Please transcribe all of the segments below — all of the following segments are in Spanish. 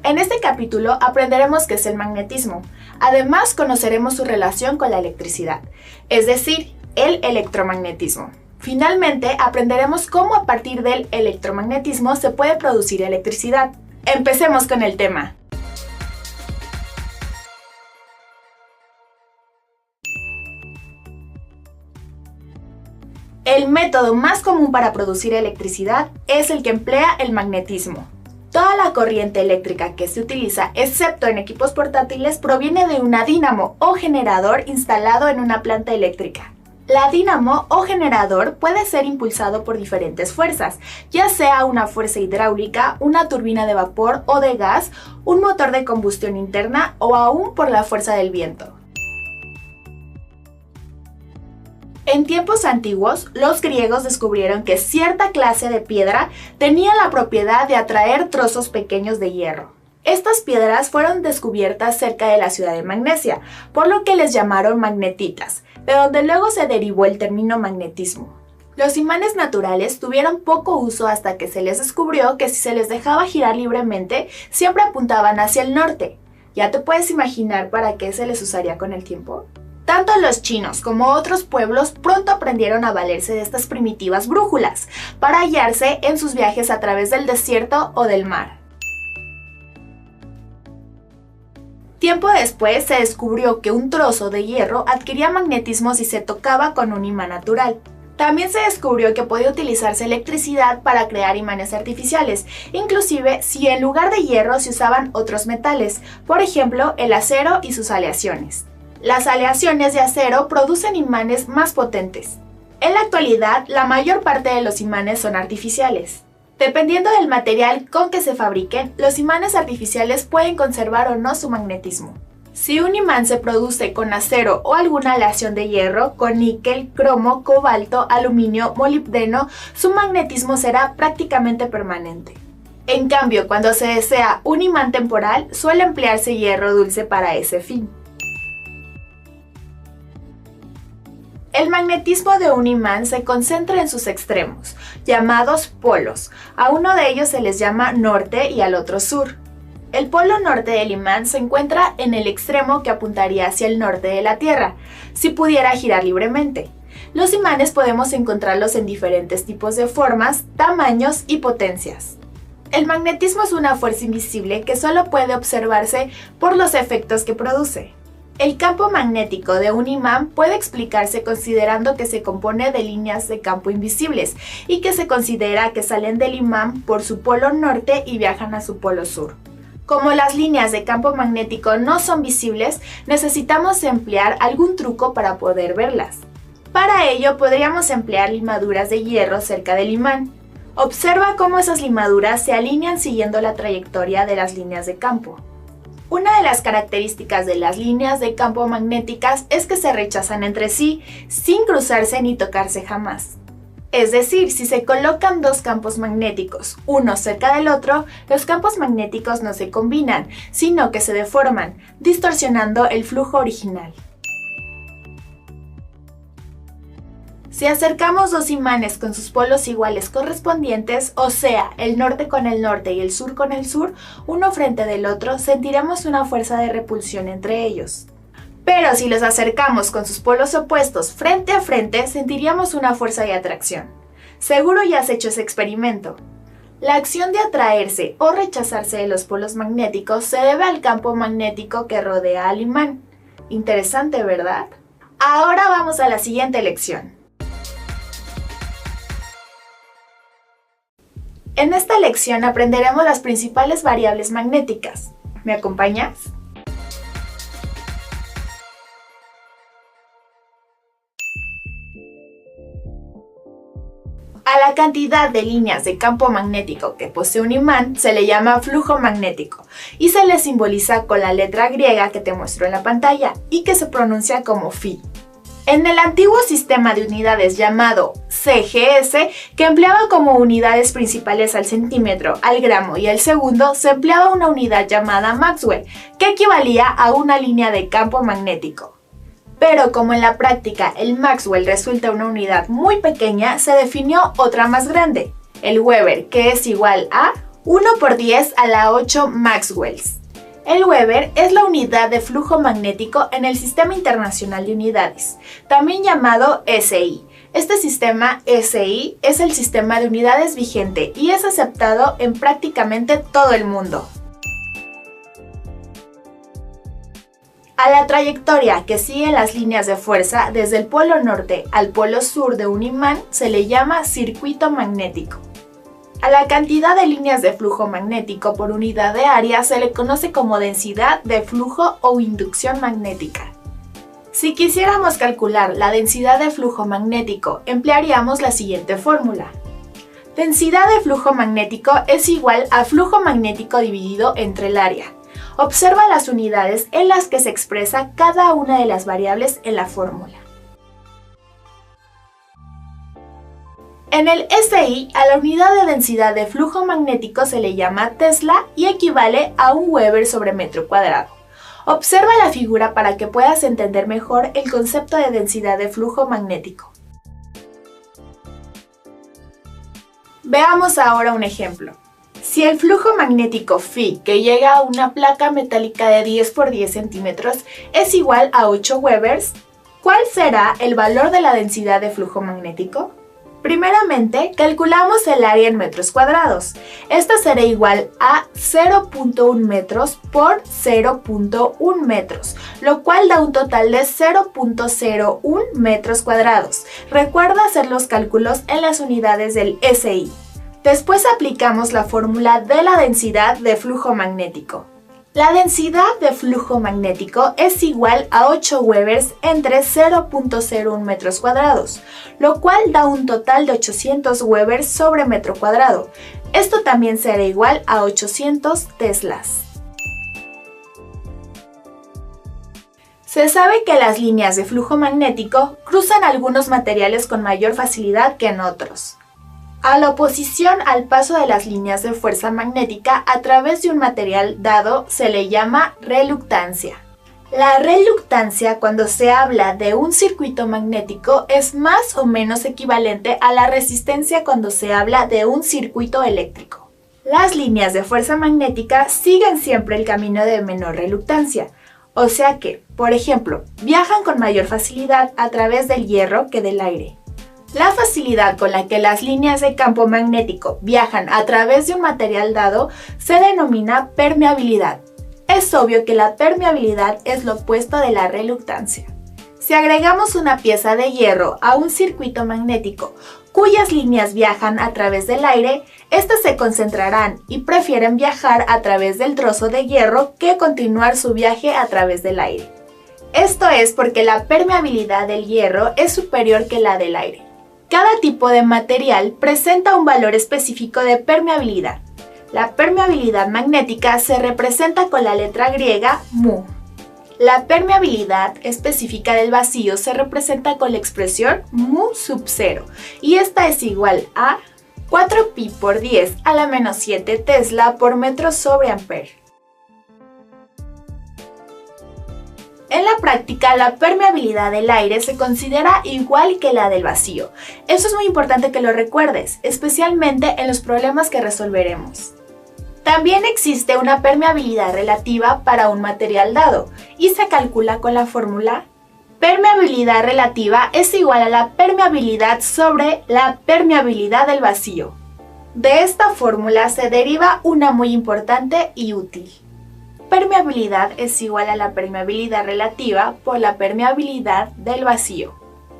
En este capítulo aprenderemos qué es el magnetismo. Además, conoceremos su relación con la electricidad, es decir, el electromagnetismo. Finalmente, aprenderemos cómo a partir del electromagnetismo se puede producir electricidad. Empecemos con el tema. El método más común para producir electricidad es el que emplea el magnetismo. Toda la corriente eléctrica que se utiliza, excepto en equipos portátiles, proviene de una dínamo o generador instalado en una planta eléctrica. La dínamo o generador puede ser impulsado por diferentes fuerzas, ya sea una fuerza hidráulica, una turbina de vapor o de gas, un motor de combustión interna o aún por la fuerza del viento. En tiempos antiguos, los griegos descubrieron que cierta clase de piedra tenía la propiedad de atraer trozos pequeños de hierro. Estas piedras fueron descubiertas cerca de la ciudad de Magnesia, por lo que les llamaron magnetitas, de donde luego se derivó el término magnetismo. Los imanes naturales tuvieron poco uso hasta que se les descubrió que si se les dejaba girar libremente, siempre apuntaban hacia el norte. ¿Ya te puedes imaginar para qué se les usaría con el tiempo? Tanto los chinos como otros pueblos pronto aprendieron a valerse de estas primitivas brújulas para hallarse en sus viajes a través del desierto o del mar. Tiempo después se descubrió que un trozo de hierro adquiría magnetismo si se tocaba con un imán natural. También se descubrió que podía utilizarse electricidad para crear imanes artificiales, inclusive si en lugar de hierro se usaban otros metales, por ejemplo el acero y sus aleaciones. Las aleaciones de acero producen imanes más potentes. En la actualidad, la mayor parte de los imanes son artificiales. Dependiendo del material con que se fabriquen, los imanes artificiales pueden conservar o no su magnetismo. Si un imán se produce con acero o alguna aleación de hierro, con níquel, cromo, cobalto, aluminio, molibdeno, su magnetismo será prácticamente permanente. En cambio, cuando se desea un imán temporal, suele emplearse hierro dulce para ese fin. El magnetismo de un imán se concentra en sus extremos, llamados polos. A uno de ellos se les llama norte y al otro sur. El polo norte del imán se encuentra en el extremo que apuntaría hacia el norte de la Tierra, si pudiera girar libremente. Los imanes podemos encontrarlos en diferentes tipos de formas, tamaños y potencias. El magnetismo es una fuerza invisible que solo puede observarse por los efectos que produce. El campo magnético de un imán puede explicarse considerando que se compone de líneas de campo invisibles y que se considera que salen del imán por su polo norte y viajan a su polo sur. Como las líneas de campo magnético no son visibles, necesitamos emplear algún truco para poder verlas. Para ello podríamos emplear limaduras de hierro cerca del imán. Observa cómo esas limaduras se alinean siguiendo la trayectoria de las líneas de campo. Una de las características de las líneas de campo magnéticas es que se rechazan entre sí, sin cruzarse ni tocarse jamás. Es decir, si se colocan dos campos magnéticos, uno cerca del otro, los campos magnéticos no se combinan, sino que se deforman, distorsionando el flujo original. Si acercamos dos imanes con sus polos iguales correspondientes, o sea, el norte con el norte y el sur con el sur, uno frente del otro, sentiremos una fuerza de repulsión entre ellos. Pero si los acercamos con sus polos opuestos frente a frente, sentiríamos una fuerza de atracción. Seguro ya has hecho ese experimento. La acción de atraerse o rechazarse de los polos magnéticos se debe al campo magnético que rodea al imán. Interesante, ¿verdad? Ahora vamos a la siguiente lección. En esta lección aprenderemos las principales variables magnéticas. ¿Me acompañas? A la cantidad de líneas de campo magnético que posee un imán se le llama flujo magnético y se le simboliza con la letra griega que te muestro en la pantalla y que se pronuncia como Φ. En el antiguo sistema de unidades llamado CGS, que empleaba como unidades principales al centímetro, al gramo y al segundo, se empleaba una unidad llamada Maxwell, que equivalía a una línea de campo magnético. Pero como en la práctica el Maxwell resulta una unidad muy pequeña, se definió otra más grande, el Weber, que es igual a 1 × 10⁸ Maxwells. El Weber es la unidad de flujo magnético en el Sistema Internacional de Unidades, también llamado SI. Este sistema SI es el sistema de unidades vigente y es aceptado en prácticamente todo el mundo. A la trayectoria que siguen las líneas de fuerza desde el polo norte al polo sur de un imán se le llama circuito magnético. A la cantidad de líneas de flujo magnético por unidad de área se le conoce como densidad de flujo o inducción magnética. Si quisiéramos calcular la densidad de flujo magnético, emplearíamos la siguiente fórmula. Densidad de flujo magnético es igual a flujo magnético dividido entre el área. Observa las unidades en las que se expresa cada una de las variables en la fórmula. En el SI, a la unidad de densidad de flujo magnético se le llama Tesla y equivale a 1 Weber sobre metro cuadrado. Observa la figura para que puedas entender mejor el concepto de densidad de flujo magnético. Veamos ahora un ejemplo. Si el flujo magnético Φ que llega a una placa metálica de 10 por 10 centímetros es igual a 8 Webers, ¿cuál será el valor de la densidad de flujo magnético? Primeramente, calculamos el área en metros cuadrados. Esta será igual a 0.1 metros por 0.1 metros, lo cual da un total de 0.01 metros cuadrados. Recuerda hacer los cálculos en las unidades del SI. Después aplicamos la fórmula de la densidad de flujo magnético. La densidad de flujo magnético es igual a 8 Webers entre 0.01 metros cuadrados, lo cual da un total de 800 Webers sobre metro cuadrado. Esto también será igual a 800 Teslas. Se sabe que las líneas de flujo magnético cruzan algunos materiales con mayor facilidad que en otros. A la oposición al paso de las líneas de fuerza magnética a través de un material dado se le llama reluctancia. La reluctancia, cuando se habla de un circuito magnético, es más o menos equivalente a la resistencia cuando se habla de un circuito eléctrico. Las líneas de fuerza magnética siguen siempre el camino de menor reluctancia, o sea que, por ejemplo, viajan con mayor facilidad a través del hierro que del aire. La facilidad con la que las líneas de campo magnético viajan a través de un material dado se denomina permeabilidad. Es obvio que la permeabilidad es lo opuesto de la reluctancia. Si agregamos una pieza de hierro a un circuito magnético cuyas líneas viajan a través del aire, estas se concentrarán y prefieren viajar a través del trozo de hierro que continuar su viaje a través del aire. Esto es porque la permeabilidad del hierro es superior que la del aire. Cada tipo de material presenta un valor específico de permeabilidad. La permeabilidad magnética se representa con la letra griega mu. La permeabilidad específica del vacío se representa con la expresión mu sub 0 y esta es igual a 4pi por 10 a la menos 7 Tesla por metro sobre ampere. En la práctica, la permeabilidad del aire se considera igual que la del vacío. Eso es muy importante que lo recuerdes, especialmente en los problemas que resolveremos. También existe una permeabilidad relativa para un material dado y se calcula con la fórmula permeabilidad relativa es igual a la permeabilidad sobre la permeabilidad del vacío. De esta fórmula se deriva una muy importante y útil. Permeabilidad es igual a la permeabilidad relativa por la permeabilidad del vacío.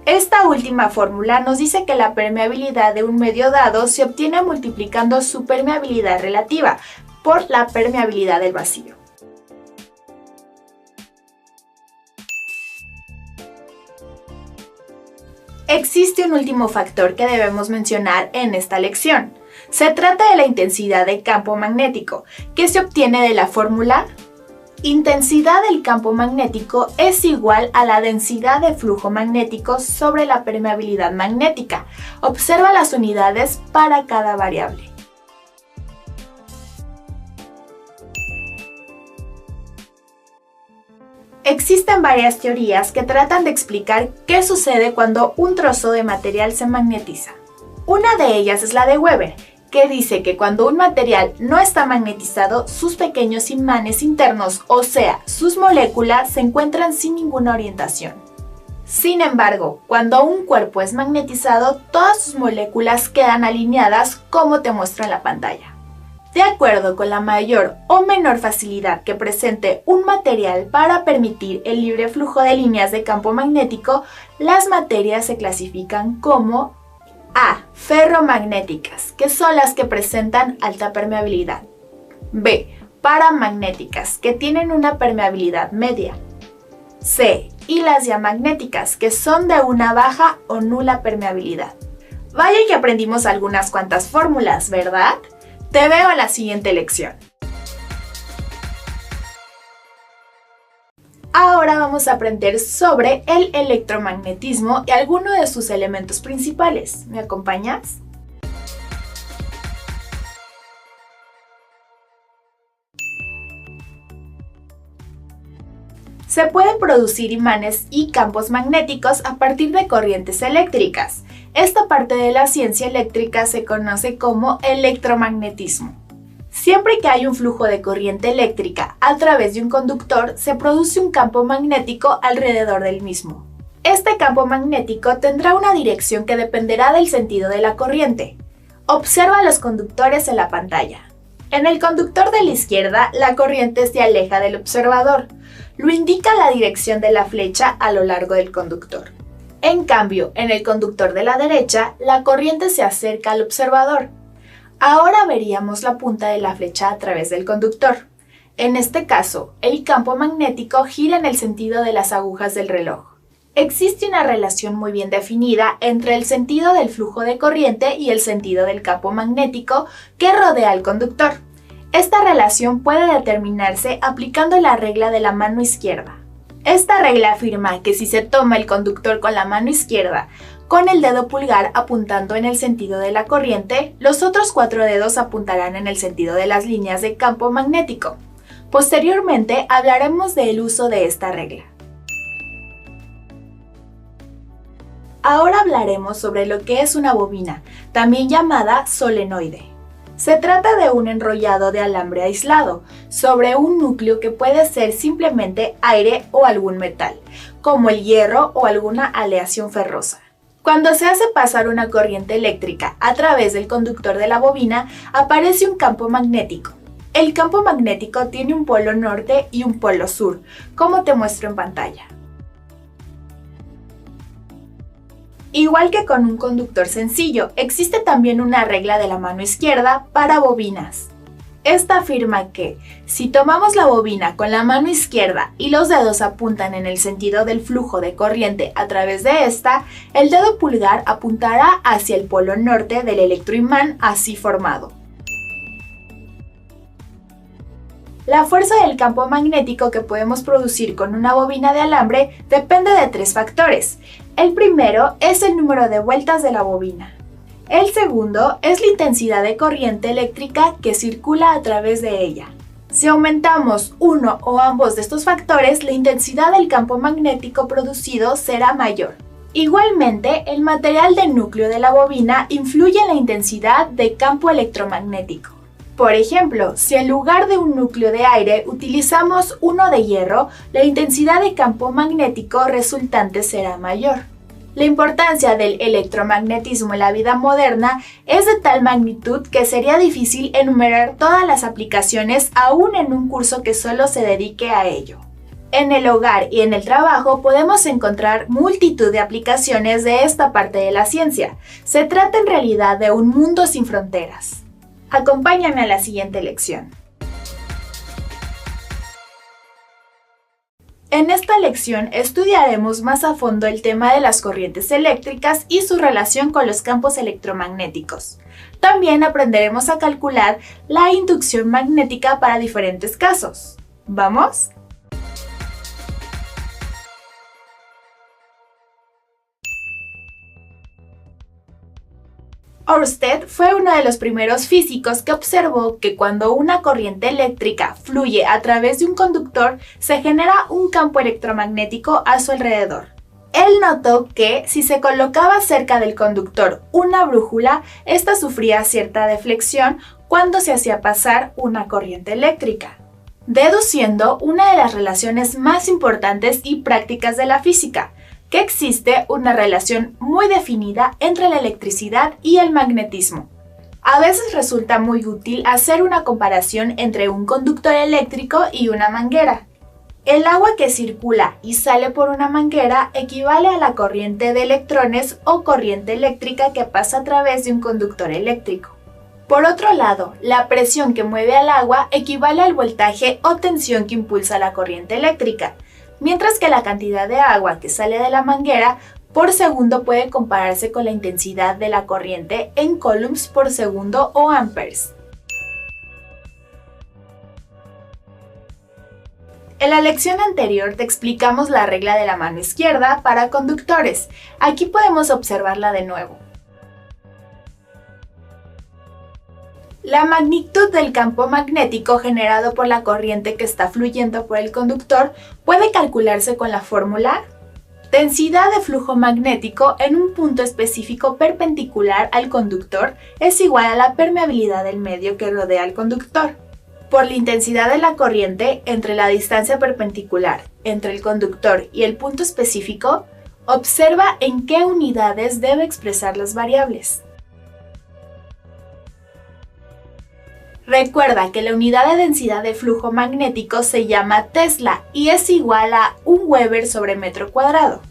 Esta última fórmula nos dice que la permeabilidad de un medio dado se obtiene multiplicando su permeabilidad relativa por la permeabilidad del vacío. Existe un último factor que debemos mencionar en esta lección. Se trata de la intensidad del campo magnético, que se obtiene de la fórmula intensidad del campo magnético es igual a la densidad de flujo magnético sobre la permeabilidad magnética. Observa las unidades para cada variable. Existen varias teorías que tratan de explicar qué sucede cuando un trozo de material se magnetiza. Una de ellas es la de Weber, que dice que cuando un material no está magnetizado, sus pequeños imanes internos, o sea, sus moléculas, se encuentran sin ninguna orientación. Sin embargo, cuando un cuerpo es magnetizado, todas sus moléculas quedan alineadas como te muestra en la pantalla. De acuerdo con la mayor o menor facilidad que presente un material para permitir el libre flujo de líneas de campo magnético, las materias se clasifican como A. Ferromagnéticas, que son las que presentan alta permeabilidad. B. Paramagnéticas, que tienen una permeabilidad media. C. Y las diamagnéticas, que son de una baja o nula permeabilidad. Vaya que aprendimos algunas cuantas fórmulas, ¿verdad? Te veo a la siguiente lección. Ahora vamos a aprender sobre el electromagnetismo y algunos de sus elementos principales. ¿Me acompañas? Se pueden producir imanes y campos magnéticos a partir de corrientes eléctricas. Esta parte de la ciencia eléctrica se conoce como electromagnetismo. Siempre que hay un flujo de corriente eléctrica a través de un conductor, se produce un campo magnético alrededor del mismo. Este campo magnético tendrá una dirección que dependerá del sentido de la corriente. Observa los conductores en la pantalla. En el conductor de la izquierda, la corriente se aleja del observador. Lo indica la dirección de la flecha a lo largo del conductor. En cambio, en el conductor de la derecha, la corriente se acerca al observador. Ahora veríamos la punta de la flecha a través del conductor. En este caso, el campo magnético gira en el sentido de las agujas del reloj. Existe una relación muy bien definida entre el sentido del flujo de corriente y el sentido del campo magnético que rodea al conductor. Esta relación puede determinarse aplicando la regla de la mano izquierda. Esta regla afirma que si se toma el conductor con la mano izquierda, con el dedo pulgar apuntando en el sentido de la corriente, los otros 4 dedos apuntarán en el sentido de las líneas de campo magnético. Posteriormente hablaremos del uso de esta regla. Ahora hablaremos sobre lo que es una bobina, también llamada solenoide. Se trata de un enrollado de alambre aislado sobre un núcleo que puede ser simplemente aire o algún metal, como el hierro o alguna aleación ferrosa. Cuando se hace pasar una corriente eléctrica a través del conductor de la bobina, aparece un campo magnético. El campo magnético tiene un polo norte y un polo sur, como te muestro en pantalla. Igual que con un conductor sencillo, existe también una regla de la mano izquierda para bobinas. Esta afirma que, si tomamos la bobina con la mano izquierda y los dedos apuntan en el sentido del flujo de corriente a través de esta, el dedo pulgar apuntará hacia el polo norte del electroimán así formado. La fuerza del campo magnético que podemos producir con una bobina de alambre depende de 3 factores. El primero es el número de vueltas de la bobina. El segundo es la intensidad de corriente eléctrica que circula a través de ella. Si aumentamos uno o ambos de estos factores, la intensidad del campo magnético producido será mayor. Igualmente, el material del núcleo de la bobina influye en la intensidad de campo electromagnético. Por ejemplo, si en lugar de un núcleo de aire utilizamos uno de hierro, la intensidad de campo magnético resultante será mayor. La importancia del electromagnetismo en la vida moderna es de tal magnitud que sería difícil enumerar todas las aplicaciones aún en un curso que solo se dedique a ello. En el hogar y en el trabajo podemos encontrar multitud de aplicaciones de esta parte de la ciencia. Se trata en realidad de un mundo sin fronteras. Acompáñame a la siguiente lección. En esta lección estudiaremos más a fondo el tema de las corrientes eléctricas y su relación con los campos electromagnéticos. También aprenderemos a calcular la inducción magnética para diferentes casos. ¿Vamos? Ørsted fue uno de los primeros físicos que observó que cuando una corriente eléctrica fluye a través de un conductor, se genera un campo electromagnético a su alrededor. Él notó que si se colocaba cerca del conductor una brújula, ésta sufría cierta deflexión cuando se hacía pasar una corriente eléctrica, deduciendo una de las relaciones más importantes y prácticas de la física, que existe una relación muy definida entre la electricidad y el magnetismo. A veces resulta muy útil hacer una comparación entre un conductor eléctrico y una manguera. El agua que circula y sale por una manguera equivale a la corriente de electrones o corriente eléctrica que pasa a través de un conductor eléctrico. Por otro lado, la presión que mueve al agua equivale al voltaje o tensión que impulsa la corriente eléctrica, mientras que la cantidad de agua que sale de la manguera por segundo puede compararse con la intensidad de la corriente en coulombs por segundo o amperes. En la lección anterior te explicamos la regla de la mano izquierda para conductores. Aquí podemos observarla de nuevo. La magnitud del campo magnético generado por la corriente que está fluyendo por el conductor puede calcularse con la fórmula densidad de flujo magnético en un punto específico perpendicular al conductor es igual a la permeabilidad del medio que rodea al conductor, por la intensidad de la corriente entre la distancia perpendicular entre el conductor y el punto específico. Observa en qué unidades debe expresar las variables. Recuerda que la unidad de densidad de flujo magnético se llama Tesla y es igual a 1 Weber sobre metro cuadrado.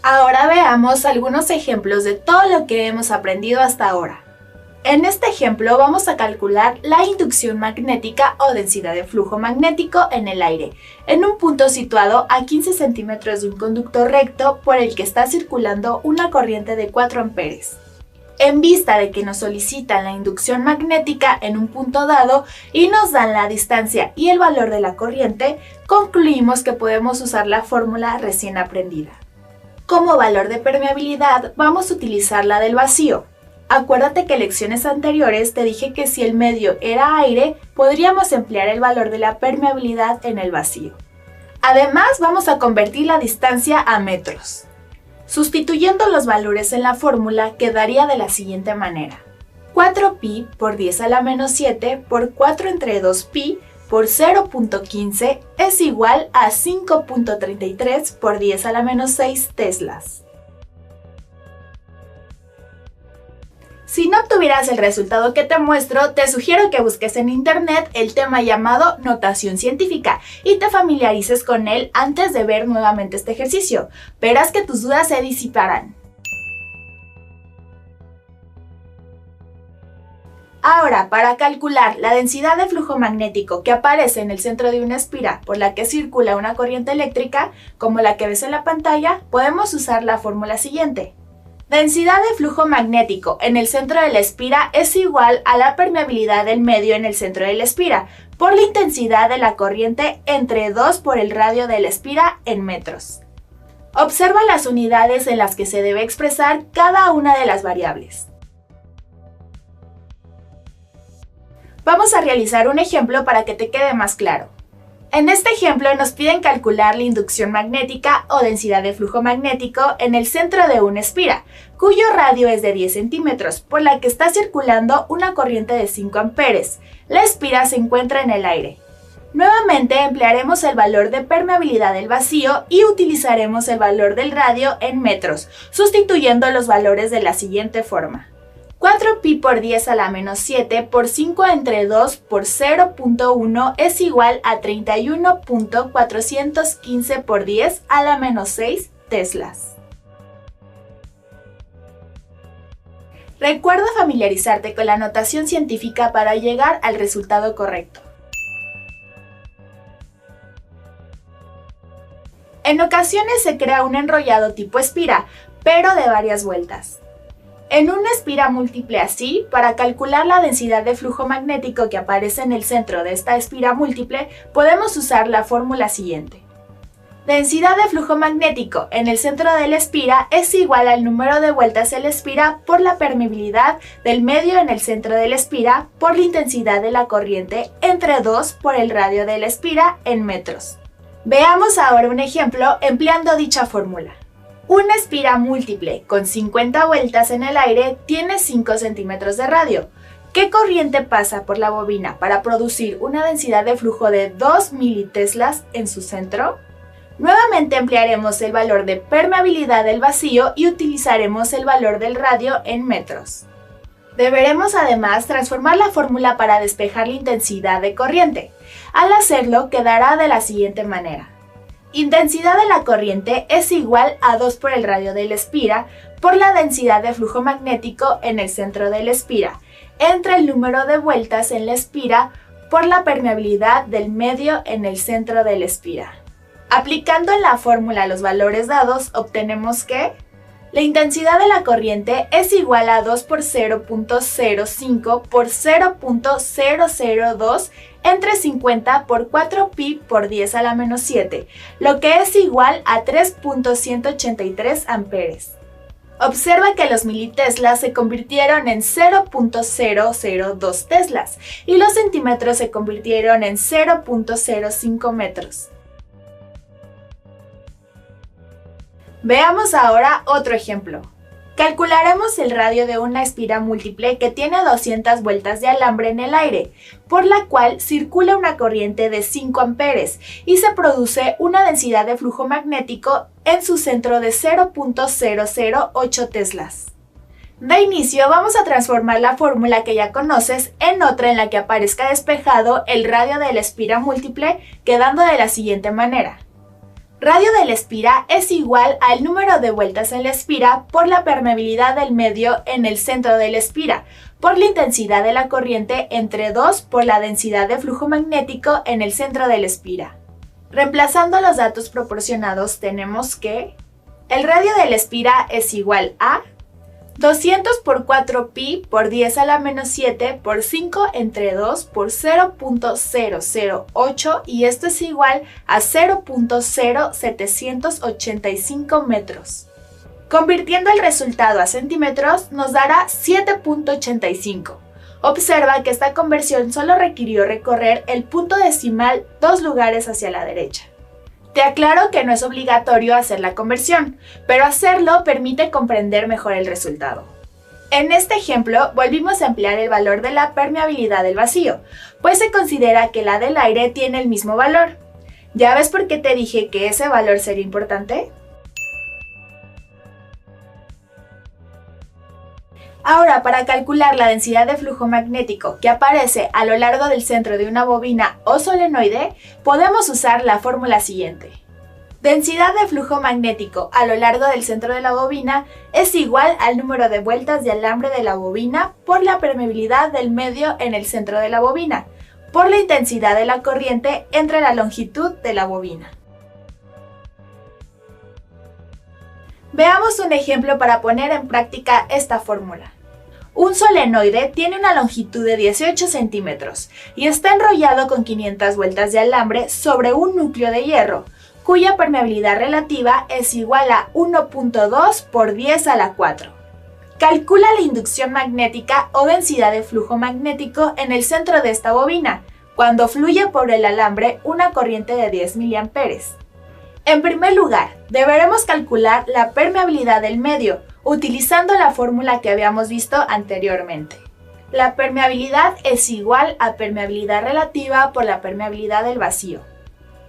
Ahora veamos algunos ejemplos de todo lo que hemos aprendido hasta ahora. En este ejemplo vamos a calcular la inducción magnética o densidad de flujo magnético en el aire, en un punto situado a 15 centímetros de un conductor recto por el que está circulando una corriente de 4 amperes. En vista de que nos solicitan la inducción magnética en un punto dado y nos dan la distancia y el valor de la corriente, concluimos que podemos usar la fórmula recién aprendida. Como valor de permeabilidad vamos a utilizar la del vacío. Acuérdate que en lecciones anteriores te dije que si el medio era aire, podríamos emplear el valor de la permeabilidad en el vacío. Además, vamos a convertir la distancia a metros. Sustituyendo los valores en la fórmula quedaría de la siguiente manera. 4pi por 10 a la menos 7 por 4 entre 2pi por 0.15 es igual a 5.33 por 10 a la menos 6 teslas. Si no obtuvieras el resultado que te muestro, te sugiero que busques en internet el tema llamado notación científica y te familiarices con él antes de ver nuevamente este ejercicio. Verás que tus dudas se disiparán. Ahora, para calcular la densidad de flujo magnético que aparece en el centro de una espira por la que circula una corriente eléctrica, como la que ves en la pantalla, podemos usar la fórmula siguiente. Densidad de flujo magnético en el centro de la espira es igual a la permeabilidad del medio en el centro de la espira por la intensidad de la corriente entre 2 por el radio de la espira en metros. Observa las unidades en las que se debe expresar cada una de las variables. Vamos a realizar un ejemplo para que te quede más claro. En este ejemplo nos piden calcular la inducción magnética o densidad de flujo magnético en el centro de una espira, cuyo radio es de 10 centímetros, por la que está circulando una corriente de 5 amperes. La espira se encuentra en el aire. Nuevamente emplearemos el valor de permeabilidad del vacío y utilizaremos el valor del radio en metros, sustituyendo los valores de la siguiente forma. 4pi por 10 a la menos 7 por 5 entre 2 por 0.1 es igual a 31.415 por 10 a la menos 6 teslas. Recuerda familiarizarte con la notación científica para llegar al resultado correcto. En ocasiones se crea un enrollado tipo espira, pero de varias vueltas. En una espira múltiple así, para calcular la densidad de flujo magnético que aparece en el centro de esta espira múltiple, podemos usar la fórmula siguiente. Densidad de flujo magnético en el centro de la espira es igual al número de vueltas en la espira por la permeabilidad del medio en el centro de la espira por la intensidad de la corriente entre 2 por el radio de la espira en metros. Veamos ahora un ejemplo empleando dicha fórmula. Una espira múltiple con 50 vueltas en el aire tiene 5 centímetros de radio. ¿Qué corriente pasa por la bobina para producir una densidad de flujo de 2 militeslas en su centro? Nuevamente emplearemos el valor de permeabilidad del vacío y utilizaremos el valor del radio en metros. Deberemos además transformar la fórmula para despejar la intensidad de corriente. Al hacerlo quedará de la siguiente manera. Intensidad de la corriente es igual a 2 por el radio de la espira por la densidad de flujo magnético en el centro de la espira, entre el número de vueltas en la espira por la permeabilidad del medio en el centro de la espira. Aplicando en la fórmula los valores dados, obtenemos que la intensidad de la corriente es igual a 2 por 0.05 por 0.002 entre 50 por 4 pi por 10 a la menos 7, lo que es igual a 3.183 amperes. Observa que los militeslas se convirtieron en 0.002 teslas y los centímetros se convirtieron en 0.05 metros. Veamos ahora otro ejemplo. Calcularemos el radio de una espira múltiple que tiene 200 vueltas de alambre en el aire, por la cual circula una corriente de 5 amperes y se produce una densidad de flujo magnético en su centro de 0.008 teslas. De inicio vamos a transformar la fórmula que ya conoces en otra en la que aparezca despejado el radio de la espira múltiple, quedando de la siguiente manera. Radio de la espira es igual al número de vueltas en la espira por la permeabilidad del medio en el centro de la espira, por la intensidad de la corriente entre 2 por la densidad de flujo magnético en el centro de la espira. Reemplazando los datos proporcionados tenemos que el radio de la espira es igual a 200 por 4 pi por 10 a la menos 7 por 5 entre 2 por 0.008 y esto es igual a 0.0785 metros. Convirtiendo el resultado a centímetros nos dará 7.85. Observa que esta conversión solo requirió recorrer el punto decimal 2 lugares hacia la derecha. Te aclaro que no es obligatorio hacer la conversión, pero hacerlo permite comprender mejor el resultado. En este ejemplo, volvimos a emplear el valor de la permeabilidad del vacío, pues se considera que la del aire tiene el mismo valor. ¿Ya ves por qué te dije que ese valor sería importante? Ahora, para calcular la densidad de flujo magnético que aparece a lo largo del centro de una bobina o solenoide, podemos usar la fórmula siguiente. Densidad de flujo magnético a lo largo del centro de la bobina es igual al número de vueltas de alambre de la bobina por la permeabilidad del medio en el centro de la bobina, por la intensidad de la corriente entre la longitud de la bobina. Veamos un ejemplo para poner en práctica esta fórmula. Un solenoide tiene una longitud de 18 centímetros y está enrollado con 500 vueltas de alambre sobre un núcleo de hierro, cuya permeabilidad relativa es igual a 1.2 por 10 a la 4. Calcula la inducción magnética o densidad de flujo magnético en el centro de esta bobina, cuando fluye por el alambre una corriente de 10 miliamperes. En primer lugar, deberemos calcular la permeabilidad del medio, utilizando la fórmula que habíamos visto anteriormente. La permeabilidad es igual a permeabilidad relativa por la permeabilidad del vacío.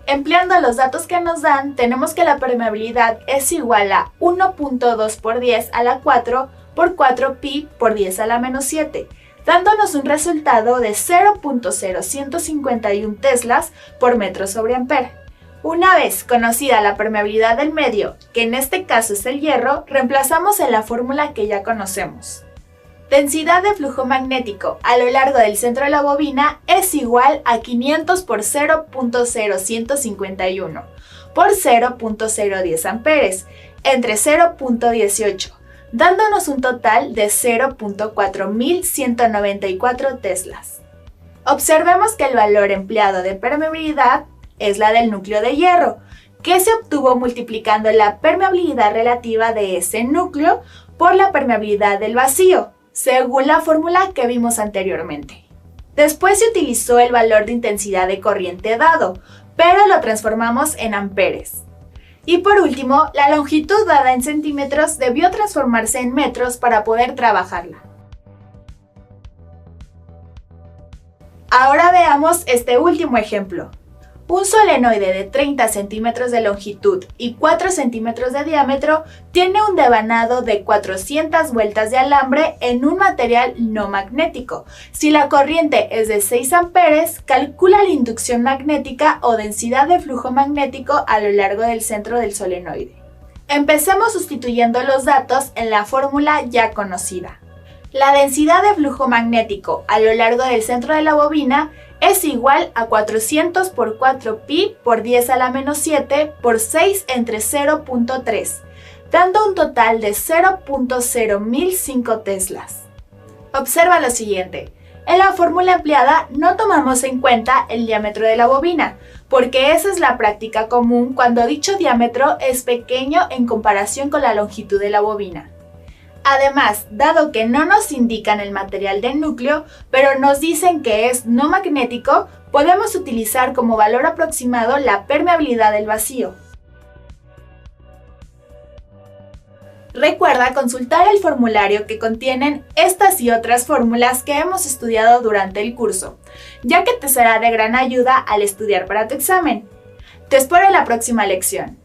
Empleando los datos que nos dan, tenemos que la permeabilidad es igual a 1.2 por 10 a la 4 por 4 pi por 10 a la menos 7, dándonos un resultado de 0.0151 teslas por metro sobre ampere. Una vez conocida la permeabilidad del medio, que en este caso es el hierro, reemplazamos en la fórmula que ya conocemos. Densidad de flujo magnético a lo largo del centro de la bobina es igual a 500 por 0.0151 por 0.010 amperes entre 0.18, dándonos un total de 0.4194 teslas. Observemos que el valor empleado de permeabilidad es la del núcleo de hierro, que se obtuvo multiplicando la permeabilidad relativa de ese núcleo por la permeabilidad del vacío, según la fórmula que vimos anteriormente. Después se utilizó el valor de intensidad de corriente dado, pero lo transformamos en amperes. Y por último, la longitud dada en centímetros debió transformarse en metros para poder trabajarla. Ahora veamos este último ejemplo. Un solenoide de 30 centímetros de longitud y 4 centímetros de diámetro tiene un devanado de 400 vueltas de alambre en un material no magnético. Si la corriente es de 6 amperes, calcula la inducción magnética o densidad de flujo magnético a lo largo del centro del solenoide. Empecemos sustituyendo los datos en la fórmula ya conocida. La densidad de flujo magnético a lo largo del centro de la bobina es igual a 400 por 4 pi por 10 a la menos 7 por 6 entre 0.3, dando un total de 0.01005 teslas. Observa lo siguiente. En la fórmula empleada no tomamos en cuenta el diámetro de la bobina, porque esa es la práctica común cuando dicho diámetro es pequeño en comparación con la longitud de la bobina. Además, dado que no nos indican el material del núcleo, pero nos dicen que es no magnético, podemos utilizar como valor aproximado la permeabilidad del vacío. Recuerda consultar el formulario que contienen estas y otras fórmulas que hemos estudiado durante el curso, ya que te será de gran ayuda al estudiar para tu examen. Te espero en la próxima lección.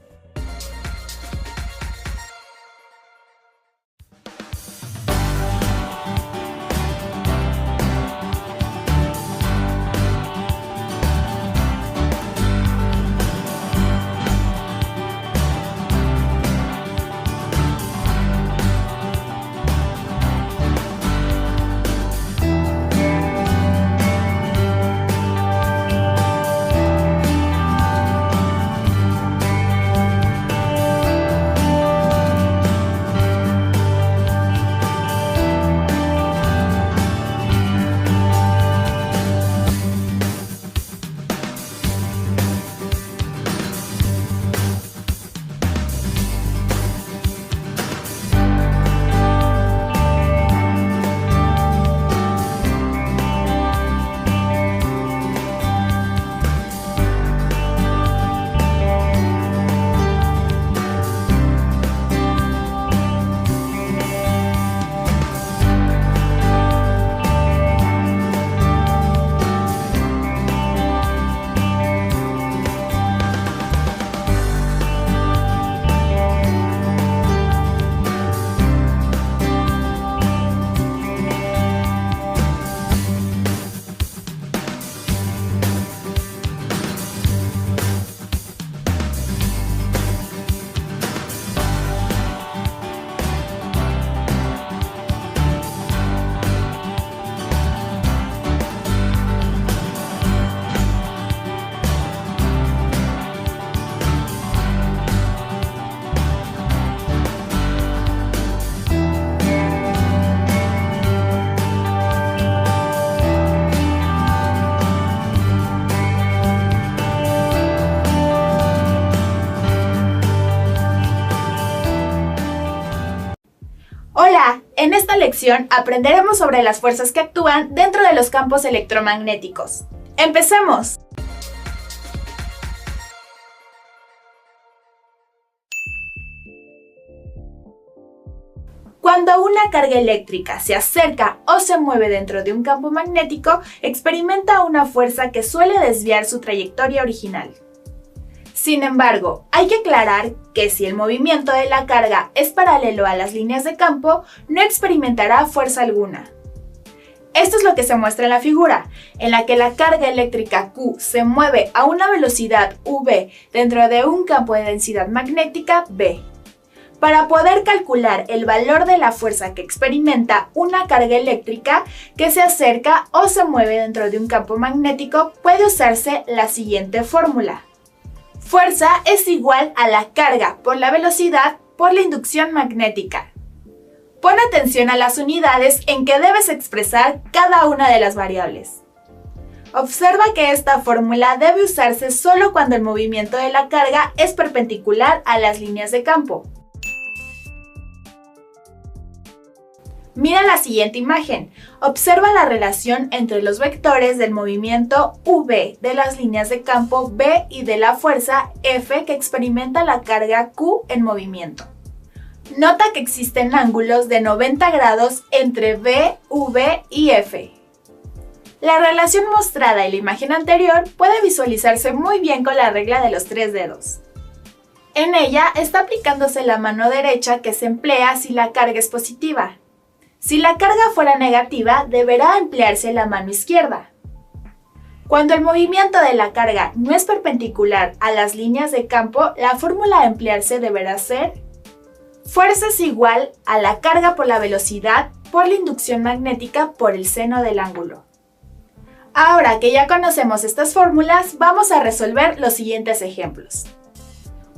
Hola, en esta lección aprenderemos sobre las fuerzas que actúan dentro de los campos electromagnéticos. ¡Empecemos! Cuando una carga eléctrica se acerca o se mueve dentro de un campo magnético, experimenta una fuerza que suele desviar su trayectoria original. Sin embargo, hay que aclarar que si el movimiento de la carga es paralelo a las líneas de campo, no experimentará fuerza alguna. Esto es lo que se muestra en la figura, en la que la carga eléctrica Q se mueve a una velocidad v dentro de un campo de densidad magnética B. Para poder calcular el valor de la fuerza que experimenta una carga eléctrica que se acerca o se mueve dentro de un campo magnético, puede usarse la siguiente fórmula. Fuerza es igual a la carga por la velocidad por la inducción magnética. Pon atención a las unidades en que debes expresar cada una de las variables. Observa que esta fórmula debe usarse solo cuando el movimiento de la carga es perpendicular a las líneas de campo. Mira la siguiente imagen. Observa la relación entre los vectores del movimiento V de las líneas de campo B y de la fuerza F que experimenta la carga Q en movimiento. Nota que existen ángulos de 90 grados entre B, V y F. La relación mostrada en la imagen anterior puede visualizarse muy bien con la regla de los 3 dedos. En ella está aplicándose la mano derecha que se emplea si la carga es positiva. Si la carga fuera negativa, deberá emplearse la mano izquierda. Cuando el movimiento de la carga no es perpendicular a las líneas de campo, la fórmula a emplearse deberá ser: fuerza es igual a la carga por la velocidad por la inducción magnética por el seno del ángulo. Ahora que ya conocemos estas fórmulas, vamos a resolver los siguientes ejemplos.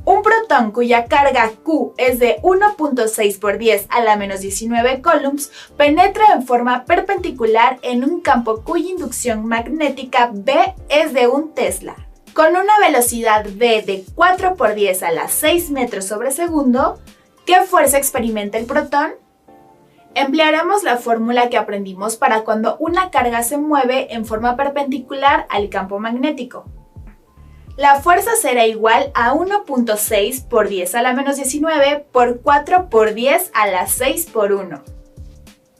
Un protón cuya carga Q es de 1.6 por 10 a la menos 19 coulombs penetra en forma perpendicular en un campo cuya inducción magnética B es de 1 Tesla. Con una velocidad V de 4 por 10 a la 6 metros sobre segundo, ¿qué fuerza experimenta el protón? Emplearemos la fórmula que aprendimos para cuando una carga se mueve en forma perpendicular al campo magnético. La fuerza será igual a 1.6 por 10 a la menos 19 por 4 por 10 a la 6 por 1.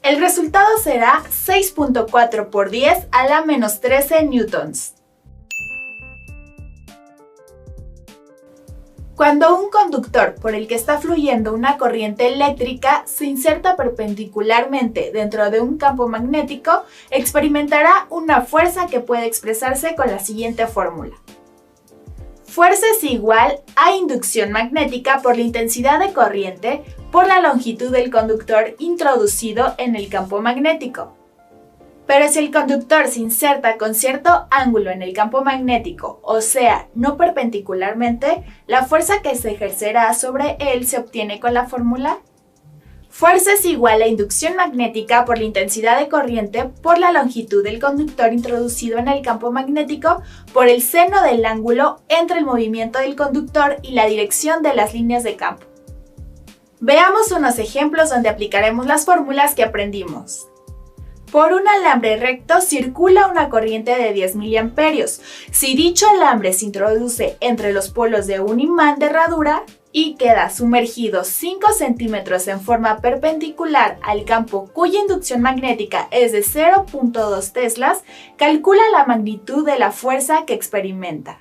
El resultado será 6.4 por 10 a la menos 13 newtons. Cuando un conductor por el que está fluyendo una corriente eléctrica se inserta perpendicularmente dentro de un campo magnético, experimentará una fuerza que puede expresarse con la siguiente fórmula. Fuerza es igual a inducción magnética por la intensidad de corriente por la longitud del conductor introducido en el campo magnético. Pero si el conductor se inserta con cierto ángulo en el campo magnético, o sea, no perpendicularmente, la fuerza que se ejercerá sobre él se obtiene con la fórmula: fuerza es igual a inducción magnética por la intensidad de corriente por la longitud del conductor introducido en el campo magnético por el seno del ángulo entre el movimiento del conductor y la dirección de las líneas de campo. Veamos unos ejemplos donde aplicaremos las fórmulas que aprendimos. Por un alambre recto circula una corriente de 10 mA. Si dicho alambre se introduce entre los polos de un imán de herradura y queda sumergido 5 centímetros en forma perpendicular al campo cuya inducción magnética es de 0.2 teslas, calcula la magnitud de la fuerza que experimenta.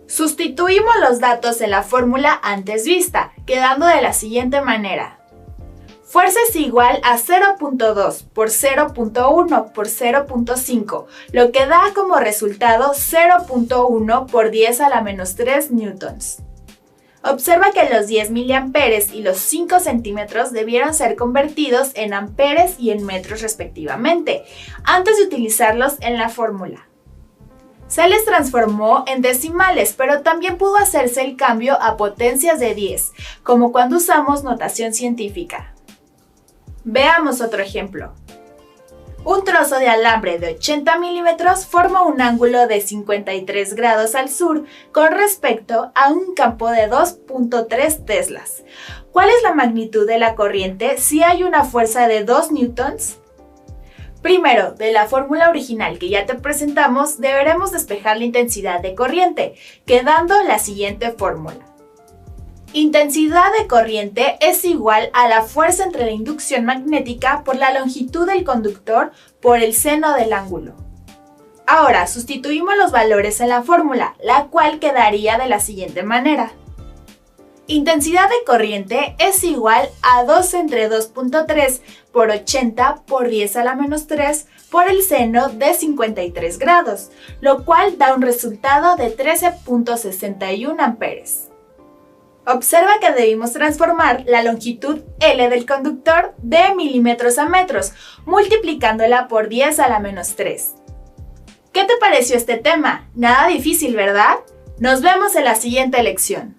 Sustituimos los datos en la fórmula antes vista, quedando de la siguiente manera. Fuerza es igual a 0.2 por 0.1 por 0.5, lo que da como resultado 0.1 por 10 a la menos 3 newtons. Observa que los 10 miliamperes y los 5 centímetros debieron ser convertidos en amperes y en metros respectivamente, antes de utilizarlos en la fórmula. Se les transformó en decimales, pero también pudo hacerse el cambio a potencias de 10, como cuando usamos notación científica. Veamos otro ejemplo. Un trozo de alambre de 80 milímetros forma un ángulo de 53 grados al sur con respecto a un campo de 2.3 teslas. ¿Cuál es la magnitud de la corriente si hay una fuerza de 2 newtons? Primero, de la fórmula original que ya te presentamos, deberemos despejar la intensidad de corriente, quedando la siguiente fórmula. Intensidad de corriente es igual a la fuerza entre la inducción magnética por la longitud del conductor por el seno del ángulo. Ahora sustituimos los valores en la fórmula, la cual quedaría de la siguiente manera. Intensidad de corriente es igual a 2 entre 2.3 por 80 por 10 a la menos 3 por el seno de 53 grados, lo cual da un resultado de 13.61 amperes. Observa que debimos transformar la longitud L del conductor de milímetros a metros, multiplicándola por 10 a la menos 3. ¿Qué te pareció este tema? Nada difícil, ¿verdad? Nos vemos en la siguiente lección.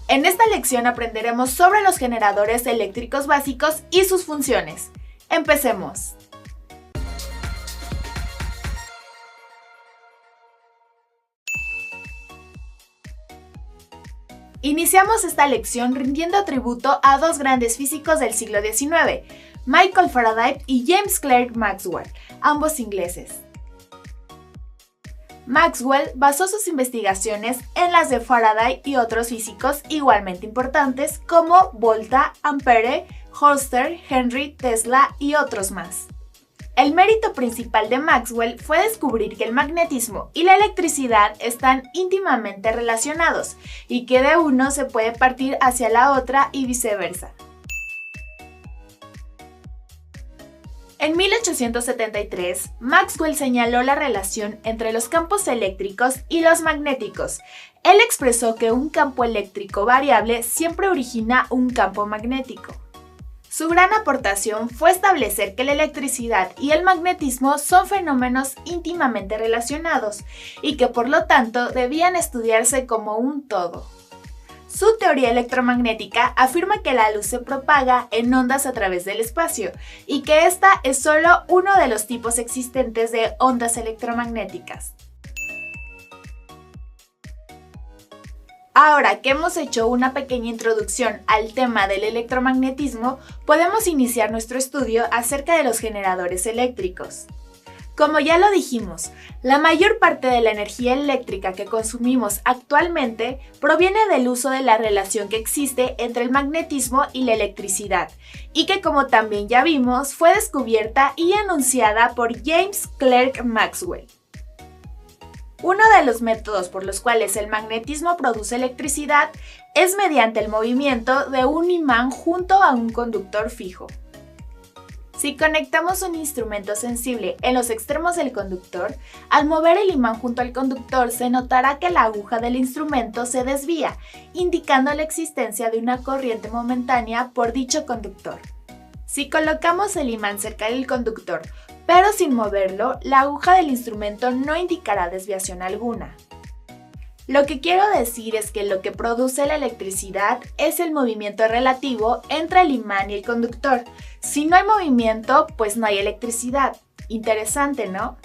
En esta lección aprenderemos sobre los generadores eléctricos básicos y sus funciones. Empecemos. Iniciamos esta lección rindiendo tributo a dos grandes físicos del siglo XIX, Michael Faraday y James Clerk Maxwell, ambos ingleses. Maxwell basó sus investigaciones en las de Faraday y otros físicos igualmente importantes como Volta, Ampere, Holster, Henry, Tesla y otros más. El mérito principal de Maxwell fue descubrir que el magnetismo y la electricidad están íntimamente relacionados y que de uno se puede partir hacia la otra y viceversa. En 1873, Maxwell señaló la relación entre los campos eléctricos y los magnéticos. Él expresó que un campo eléctrico variable siempre origina un campo magnético. Su gran aportación fue establecer que la electricidad y el magnetismo son fenómenos íntimamente relacionados y que por lo tanto debían estudiarse como un todo. Su teoría electromagnética afirma que la luz se propaga en ondas a través del espacio y que esta es solo uno de los tipos existentes de ondas electromagnéticas. Ahora que hemos hecho una pequeña introducción al tema del electromagnetismo, podemos iniciar nuestro estudio acerca de los generadores eléctricos. Como ya lo dijimos, la mayor parte de la energía eléctrica que consumimos actualmente proviene del uso de la relación que existe entre el magnetismo y la electricidad, y que como también ya vimos, fue descubierta y anunciada por James Clerk Maxwell. Uno de los métodos por los cuales el magnetismo produce electricidad es mediante el movimiento de un imán junto a un conductor fijo. Si conectamos un instrumento sensible en los extremos del conductor, al mover el imán junto al conductor se notará que la aguja del instrumento se desvía, indicando la existencia de una corriente momentánea por dicho conductor. Si colocamos el imán cerca del conductor, pero sin moverlo, la aguja del instrumento no indicará desviación alguna. Lo que quiero decir es que lo que produce la electricidad es el movimiento relativo entre el imán y el conductor. Si no hay movimiento, pues no hay electricidad. Interesante, ¿no?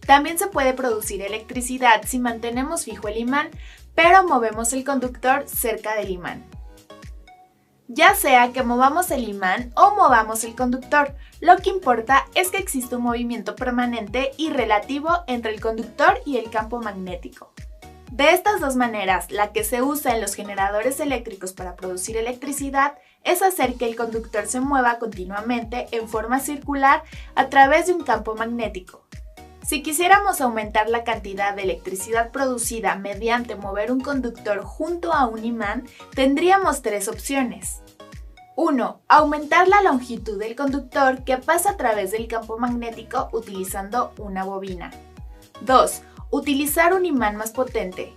También se puede producir electricidad si mantenemos fijo el imán, pero movemos el conductor cerca del imán. Ya sea que movamos el imán o movamos el conductor, lo que importa es que existe un movimiento permanente y relativo entre el conductor y el campo magnético. De estas dos maneras, la que se usa en los generadores eléctricos para producir electricidad es hacer que el conductor se mueva continuamente en forma circular a través de un campo magnético. Si quisiéramos aumentar la cantidad de electricidad producida mediante mover un conductor junto a un imán, tendríamos tres opciones. 1. Aumentar la longitud del conductor que pasa a través del campo magnético utilizando una bobina. 2. Utilizar un imán más potente.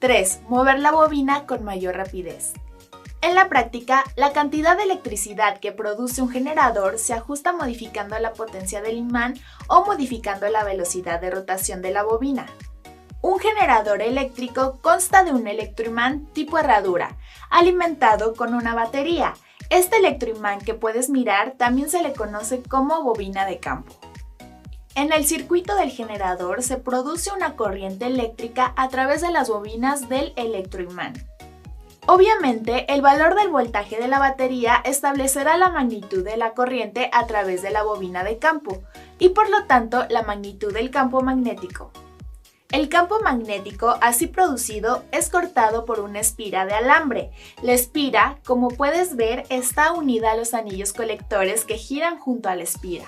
3. Mover la bobina con mayor rapidez. En la práctica, la cantidad de electricidad que produce un generador se ajusta modificando la potencia del imán o modificando la velocidad de rotación de la bobina. Un generador eléctrico consta de un electroimán tipo herradura, alimentado con una batería. Este electroimán que puedes mirar también se le conoce como bobina de campo. En el circuito del generador se produce una corriente eléctrica a través de las bobinas del electroimán. Obviamente, el valor del voltaje de la batería establecerá la magnitud de la corriente a través de la bobina de campo y por lo tanto la magnitud del campo magnético. El campo magnético así producido es cortado por una espira de alambre. La espira, como puedes ver, está unida a los anillos colectores que giran junto a la espira.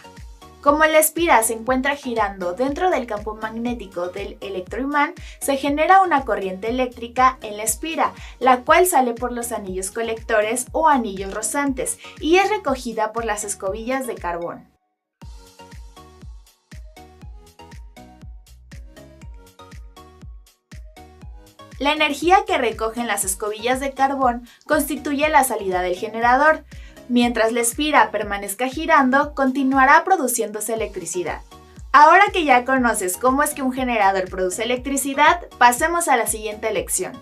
Como la espira se encuentra girando dentro del campo magnético del electroimán, se genera una corriente eléctrica en la espira, la cual sale por los anillos colectores o anillos rozantes y es recogida por las escobillas de carbón. La energía que recogen las escobillas de carbón constituye la salida del generador. Mientras la espira permanezca girando, continuará produciéndose electricidad. Ahora que ya conoces cómo es que un generador produce electricidad, pasemos a la siguiente lección.